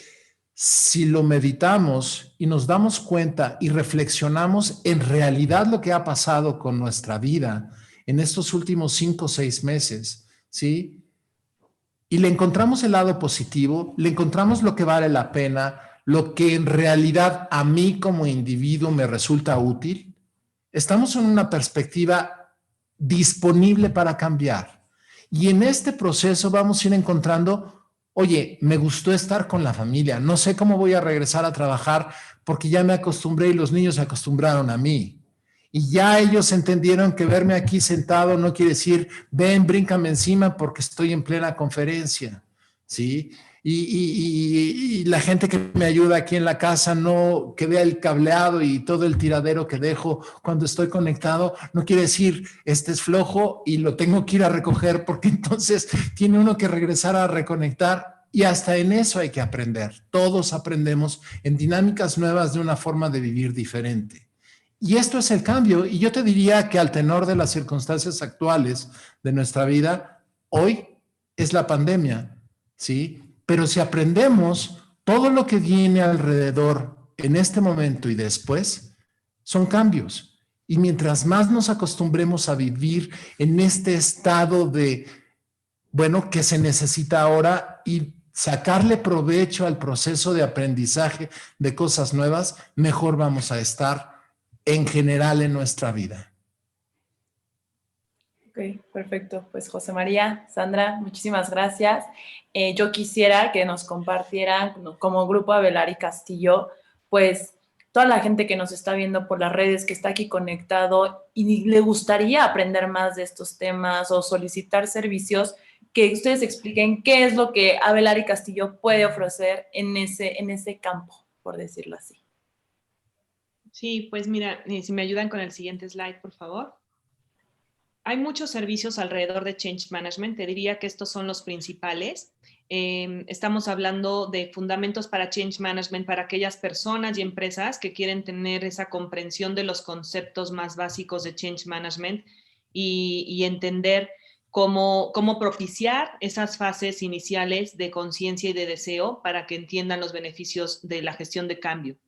si lo meditamos y nos damos cuenta y reflexionamos en realidad lo que ha pasado con nuestra vida en estos últimos 5 o 6 meses, ¿sí? Y le encontramos el lado positivo, le encontramos lo que vale la pena, lo que en realidad a mí como individuo me resulta útil, estamos en una perspectiva disponible para cambiar. Y en este proceso vamos a ir encontrando, oye, me gustó estar con la familia, no sé cómo voy a regresar a trabajar porque ya me acostumbré y los niños se acostumbraron a mí. Y ya ellos entendieron que verme aquí sentado no quiere decir, ven, bríncame encima porque estoy en plena conferencia, ¿sí? Y la gente que me ayuda aquí en la casa, no que vea el cableado y todo el tiradero que dejo cuando estoy conectado, no quiere decir, este es flojo y lo tengo que ir a recoger porque entonces tiene uno que regresar a reconectar. Y hasta en eso hay que aprender. Todos aprendemos en dinámicas nuevas de una forma de vivir diferente. Y esto es el cambio. Y yo te diría que al tenor de las circunstancias actuales de nuestra vida, hoy es la pandemia, ¿sí? Pero si aprendemos todo lo que viene alrededor en este momento y después, son cambios. Y mientras más nos acostumbremos a vivir en este estado de, bueno, que se necesita ahora y sacarle provecho al proceso de aprendizaje de cosas nuevas, mejor vamos a estar en general en nuestra vida. Ok, perfecto. Pues José María, Sandra, muchísimas gracias. Yo quisiera que nos compartieran como grupo Avelar y Castillo, pues toda la gente que nos está viendo por las redes, que está aquí conectado y le gustaría aprender más de estos temas o solicitar servicios, que ustedes expliquen qué es lo que Avelar y Castillo puede ofrecer en ese campo, por decirlo así. Sí, pues mira, si me ayudan con el siguiente slide, por favor. Hay muchos servicios alrededor de Change Management. Te diría que estos son los principales. Estamos hablando de fundamentos para Change Management para aquellas personas y empresas que quieren tener esa comprensión de los conceptos más básicos de Change Management y entender cómo propiciar esas fases iniciales de conciencia y de deseo para que entiendan los beneficios de la gestión de cambio.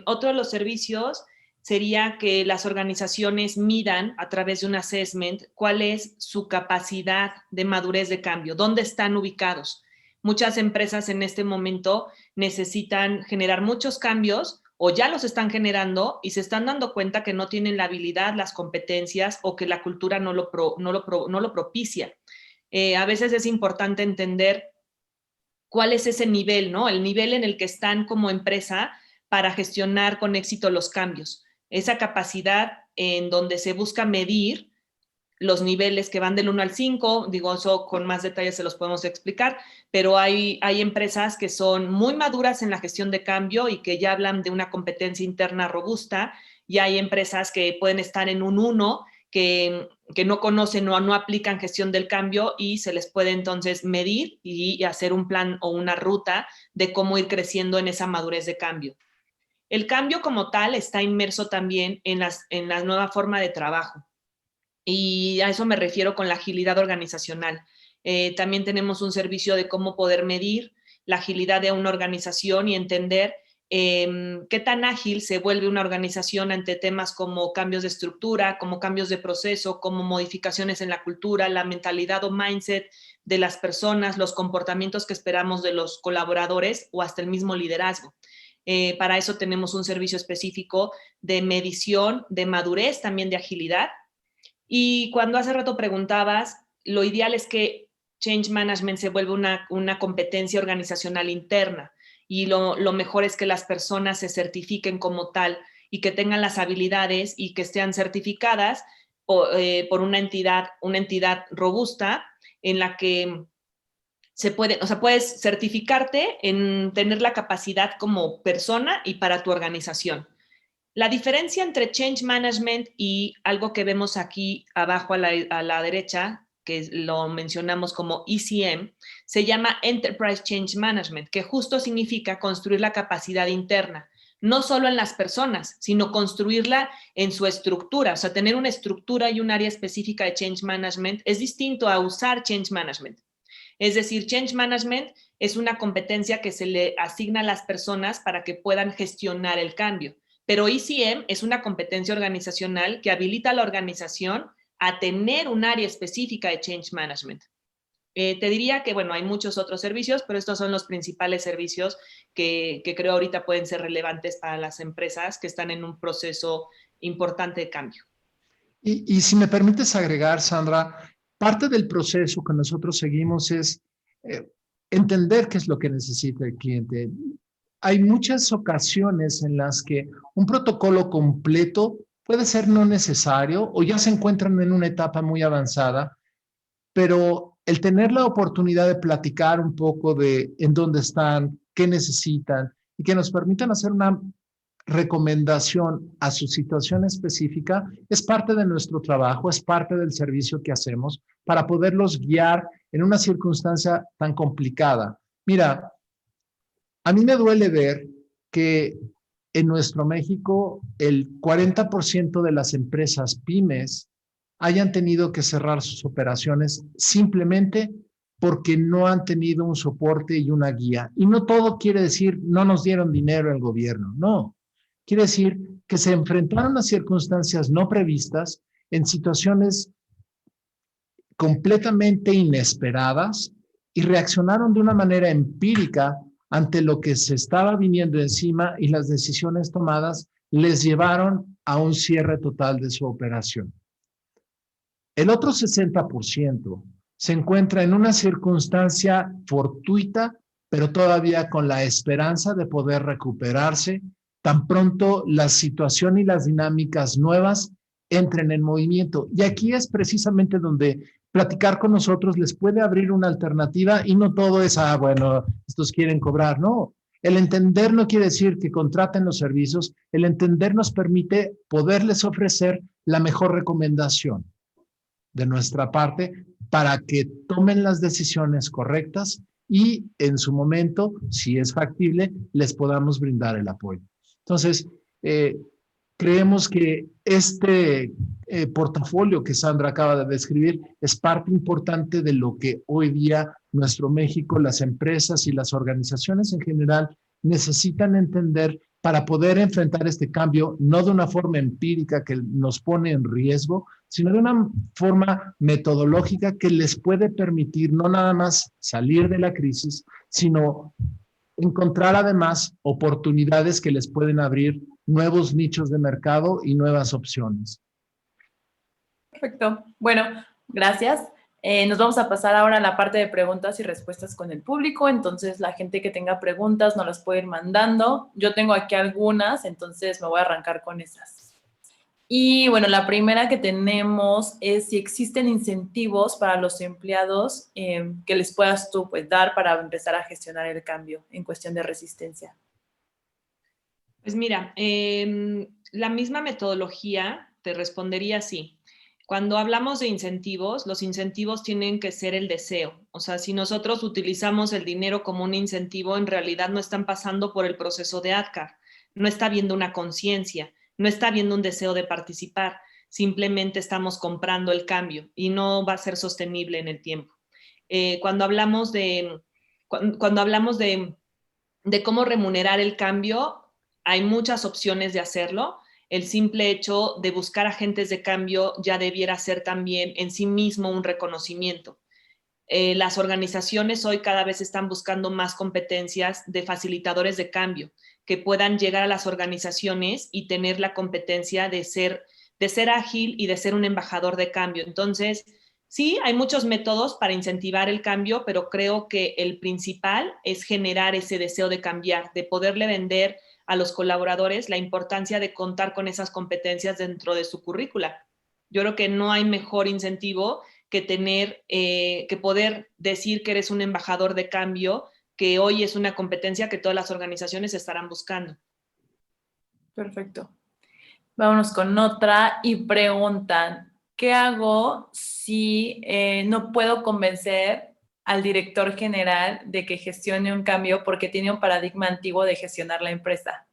Otro de los servicios sería que las organizaciones midan a través de un assessment cuál es su capacidad de madurez de cambio, dónde están ubicados. Muchas empresas en este momento necesitan generar muchos cambios o ya los están generando y se están dando cuenta que no tienen la habilidad, las competencias o que la cultura no lo propicia. A veces es importante entender cuál es ese nivel, ¿no? El nivel en el que están como empresa para gestionar con éxito los cambios. Esa capacidad en donde se busca medir los niveles que van del 1 al 5, digo, eso con más detalles se los podemos explicar, pero hay empresas que son muy maduras en la gestión de cambio y que ya hablan de una competencia interna robusta, y hay empresas que pueden estar en un 1, que no conocen o no aplican gestión del cambio y se les puede entonces medir y hacer un plan o una ruta de cómo ir creciendo en esa madurez de cambio. El cambio como tal está inmerso también en la nueva forma de trabajo. Y a eso me refiero con la agilidad organizacional. También tenemos un servicio de cómo poder medir la agilidad de una organización y entender qué tan ágil se vuelve una organización ante temas como cambios de estructura, como cambios de proceso, como modificaciones en la cultura, la mentalidad o mindset de las personas, los comportamientos que esperamos de los colaboradores o hasta el mismo liderazgo. Para eso tenemos un servicio específico de medición, de madurez, también de agilidad. Y cuando hace rato preguntabas, lo ideal es que Change Management se vuelva una competencia organizacional interna, y lo mejor es que las personas se certifiquen como tal y que tengan las habilidades y que estén certificadas por una entidad robusta en la que puedes certificarte en tener la capacidad como persona y para tu organización. La diferencia entre Change Management y algo que vemos aquí abajo a la derecha, que lo mencionamos como ECM, se llama Enterprise Change Management, que justo significa construir la capacidad interna, no solo en las personas, sino construirla en su estructura. O sea, tener una estructura y un área específica de Change Management es distinto a usar Change Management. Es decir, Change Management es una competencia que se le asigna a las personas para que puedan gestionar el cambio. Pero ECM es una competencia organizacional que habilita a la organización a tener un área específica de Change Management. Te diría que, bueno, hay muchos otros servicios, pero estos son los principales servicios que creo ahorita pueden ser relevantes para las empresas que están en un proceso importante de cambio. Y si me permites agregar, Sandra, parte del proceso que nosotros seguimos es entender qué es lo que necesita el cliente. Hay muchas ocasiones en las que un protocolo completo puede ser no necesario o ya se encuentran en una etapa muy avanzada, pero el tener la oportunidad de platicar un poco de en dónde están, qué necesitan y que nos permitan hacer una recomendación a su situación específica es parte de nuestro trabajo, es parte del servicio que hacemos para poderlos guiar en una circunstancia tan complicada. Mira, a mí me duele ver que en nuestro México el 40% de las empresas pymes hayan tenido que cerrar sus operaciones simplemente porque no han tenido un soporte y una guía. Y no todo quiere decir no nos dieron dinero el gobierno, no. Quiere decir que se enfrentaron a circunstancias no previstas en situaciones completamente inesperadas y reaccionaron de una manera empírica ante lo que se estaba viniendo encima, y las decisiones tomadas les llevaron a un cierre total de su operación. El otro 60% se encuentra en una circunstancia fortuita, pero todavía con la esperanza de poder recuperarse tan pronto la situación y las dinámicas nuevas entren en movimiento. Y aquí es precisamente donde platicar con nosotros les puede abrir una alternativa, y no todo es, bueno, estos quieren cobrar, no. El entender no quiere decir que contraten los servicios, el entender nos permite poderles ofrecer la mejor recomendación de nuestra parte para que tomen las decisiones correctas y en su momento, si es factible, les podamos brindar el apoyo. Entonces, creemos que este portafolio que Sandra acaba de describir es parte importante de lo que hoy día nuestro México, las empresas y las organizaciones en general necesitan entender para poder enfrentar este cambio, no de una forma empírica que nos pone en riesgo, sino de una forma metodológica que les puede permitir no nada más salir de la crisis, sino encontrar además oportunidades que les pueden abrir nuevos nichos de mercado y nuevas opciones. Perfecto. Bueno, gracias. Nos vamos a pasar ahora a la parte de preguntas y respuestas con el público. Entonces, la gente que tenga preguntas nos las puede ir mandando. Yo tengo aquí algunas, entonces me voy a arrancar con esas. Y bueno, la primera que tenemos es si existen incentivos para los empleados que les puedas tú pues, dar para empezar a gestionar el cambio en cuestión de resistencia. Pues mira, la misma metodología te respondería así. Cuando hablamos de incentivos, los incentivos tienen que ser el deseo. O sea, si nosotros utilizamos el dinero como un incentivo, en realidad no están pasando por el proceso de ADKAR, no está habiendo una conciencia, no está habiendo un deseo de participar, simplemente estamos comprando el cambio y no va a ser sostenible en el tiempo. Cuando hablamos de cómo remunerar el cambio, hay muchas opciones de hacerlo. El simple hecho de buscar agentes de cambio ya debiera ser también en sí mismo un reconocimiento. las organizaciones hoy cada vez están buscando más competencias de facilitadores de cambio, que puedan llegar a las organizaciones y tener la competencia de ser ágil y de ser un embajador de cambio. Entonces, sí, hay muchos métodos para incentivar el cambio, pero creo que el principal es generar ese deseo de cambiar, de poderle vender a los colaboradores la importancia de contar con esas competencias dentro de su currícula. Yo creo que no hay mejor incentivo que tener, que poder decir que eres un embajador de cambio, que hoy es una competencia que todas las organizaciones estarán buscando. Perfecto. Vámonos con otra y preguntan, ¿qué hago si no puedo convencer al director general de que gestione un cambio porque tiene un paradigma antiguo de gestionar la empresa?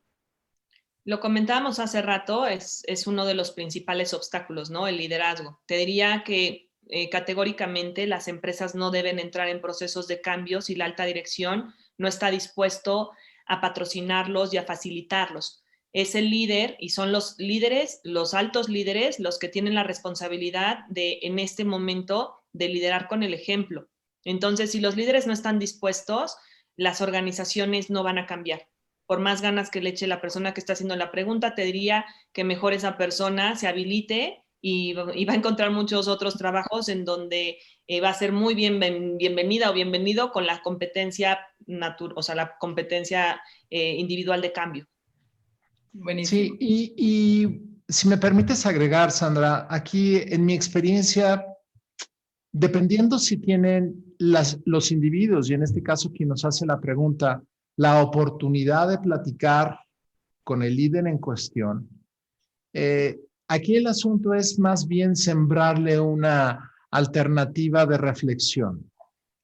Lo comentábamos hace rato, es uno de los principales obstáculos, ¿no? El liderazgo. Te diría que categóricamente las empresas no deben entrar en procesos de cambio si la alta dirección no está dispuesto a patrocinarlos y a facilitarlos. Es el líder y son los líderes, los altos líderes, los que tienen la responsabilidad de, en este momento, de liderar con el ejemplo. Entonces, si los líderes no están dispuestos, las organizaciones no van a cambiar. Por más ganas que le eche la persona que está haciendo la pregunta, te diría que mejor esa persona se habilite y va a encontrar muchos otros trabajos en donde va a ser muy bienvenida o bienvenido con la competencia o sea, la competencia individual de cambio. Sí, Buenísimo. y si me permites agregar, Sandra, aquí en mi experiencia, dependiendo si tienen los individuos, y en este caso quien nos hace la pregunta, la oportunidad de platicar con el líder en cuestión, aquí el asunto es más bien sembrarle una alternativa de reflexión.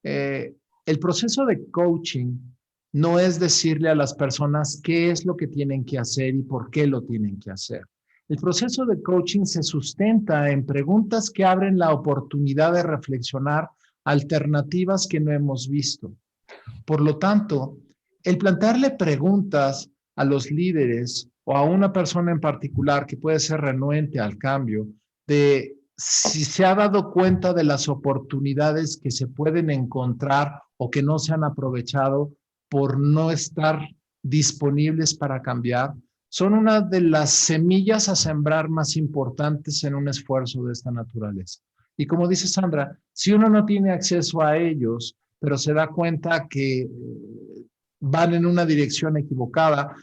El proceso de coaching no es decirle a las personas qué es lo que tienen que hacer y por qué lo tienen que hacer. El proceso de coaching se sustenta en preguntas que abren la oportunidad de reflexionar alternativas que no hemos visto. Por lo tanto, el plantearle preguntas a los líderes o a una persona en particular que puede ser renuente al cambio, de si se ha dado cuenta de las oportunidades que se pueden encontrar o que no se han aprovechado por no estar disponibles para cambiar, son una de las semillas a sembrar más importantes en un esfuerzo de esta naturaleza. Y como dice Sandra, si uno no tiene acceso a ellos, pero se da cuenta que van en una dirección equivocada,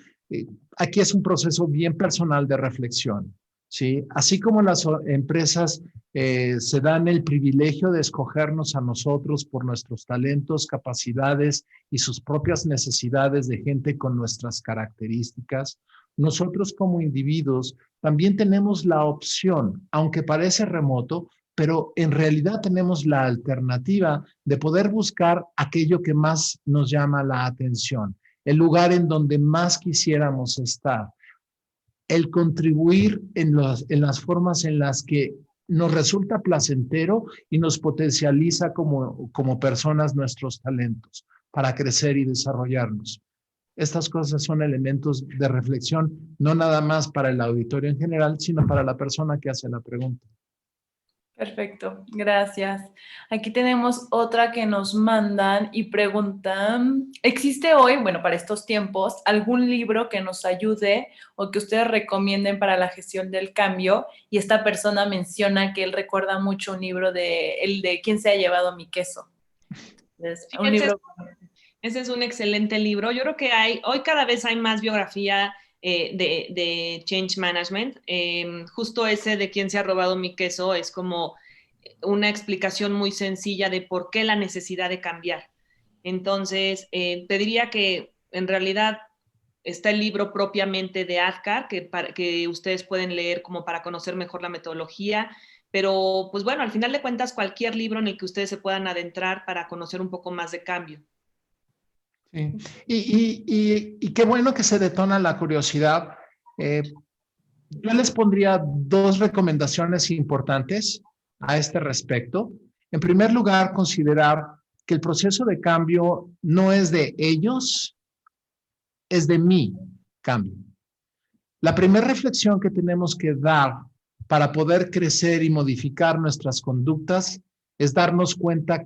aquí es un proceso bien personal de reflexión, ¿sí? Así como las empresas se dan el privilegio de escogernos a nosotros por nuestros talentos, capacidades y sus propias necesidades de gente con nuestras características, nosotros como individuos también tenemos la opción, aunque parece remoto, pero en realidad tenemos la alternativa de poder buscar aquello que más nos llama la atención, el lugar en donde más quisiéramos estar, el contribuir en las formas en las que nos resulta placentero y nos potencializa como personas nuestros talentos para crecer y desarrollarnos. Estas cosas son elementos de reflexión, no nada más para el auditorio en general, sino para la persona que hace la pregunta. Perfecto, gracias. Aquí tenemos otra que nos mandan y preguntan, ¿existe hoy, bueno, para estos tiempos, algún libro que nos ayude o que ustedes recomienden para la gestión del cambio? Y esta persona menciona que él recuerda mucho un libro el de ¿Quién se ha llevado mi queso? Entonces, Sí, un libro... Ese es un excelente libro. Yo creo que hoy cada vez hay más biografía de change management. Justo ese de quién se ha robado mi queso es como una explicación muy sencilla de por qué la necesidad de cambiar. Entonces, te diría que en realidad está el libro propiamente de Adkar, que ustedes pueden leer como para conocer mejor la metodología. Pero, pues bueno, al final de cuentas, cualquier libro en el que ustedes se puedan adentrar para conocer un poco más de cambio. Sí. Y qué bueno que se detona la curiosidad. Yo les pondría dos recomendaciones importantes a este respecto. En primer lugar, considerar que el proceso de cambio no es de ellos, es de mi cambio. La primera reflexión que tenemos que dar para poder crecer y modificar nuestras conductas es darnos cuenta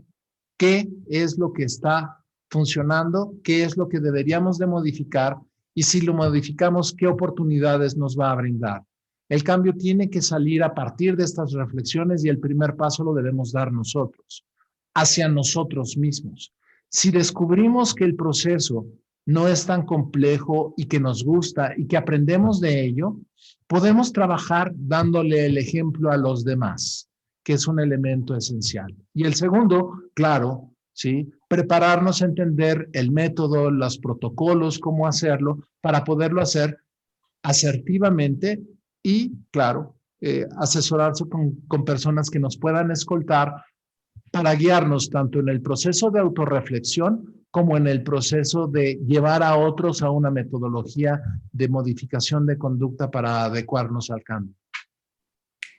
qué es lo que está funcionando, qué es lo que deberíamos de modificar y si lo modificamos, qué oportunidades nos va a brindar. El cambio tiene que salir a partir de estas reflexiones y el primer paso lo debemos dar nosotros, hacia nosotros mismos. Si descubrimos que el proceso no es tan complejo y que nos gusta y que aprendemos de ello, podemos trabajar dándole el ejemplo a los demás, que es un elemento esencial. Y el segundo, claro, ¿sí? Prepararnos a entender el método, los protocolos, cómo hacerlo, para poderlo hacer asertivamente y, claro, asesorarse con personas que nos puedan escoltar para guiarnos tanto en el proceso de autorreflexión como en el proceso de llevar a otros a una metodología de modificación de conducta para adecuarnos al cambio.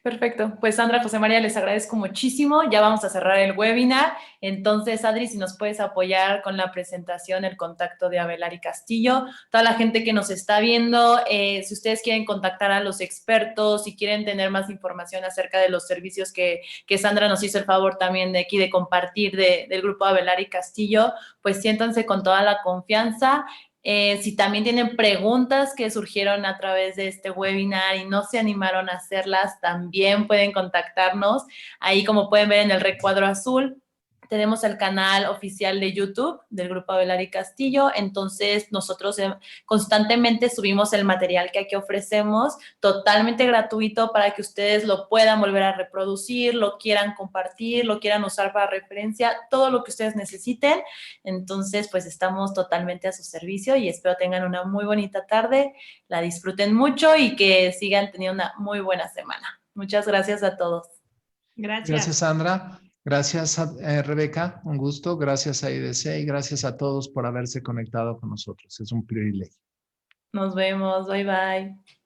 Perfecto. Pues Sandra, José María, les agradezco muchísimo. Ya vamos a cerrar el webinar. Entonces, Adri, si nos puedes apoyar con la presentación, el contacto de Abelari Castillo. Toda la gente que nos está viendo, si ustedes quieren contactar a los expertos, si quieren tener más información acerca de los servicios que Sandra nos hizo el favor también de aquí de compartir del grupo Abelari Castillo, pues siéntanse con toda la confianza. Si también tienen preguntas que surgieron a través de este webinar y no se animaron a hacerlas, también pueden contactarnos. Ahí, como pueden ver en el recuadro azul, tenemos el canal oficial de YouTube del Grupo Abelari Castillo. Entonces, nosotros constantemente subimos el material que aquí ofrecemos, totalmente gratuito para que ustedes lo puedan volver a reproducir, lo quieran compartir, lo quieran usar para referencia, todo lo que ustedes necesiten. Entonces, pues estamos totalmente a su servicio y espero tengan una muy bonita tarde, la disfruten mucho y que sigan teniendo una muy buena semana. Muchas gracias a todos. Gracias. Gracias, Sandra. Gracias, Rebeca. Un gusto. Gracias a IDC y gracias a todos por haberse conectado con nosotros. Es un privilegio. Nos vemos. Bye, bye.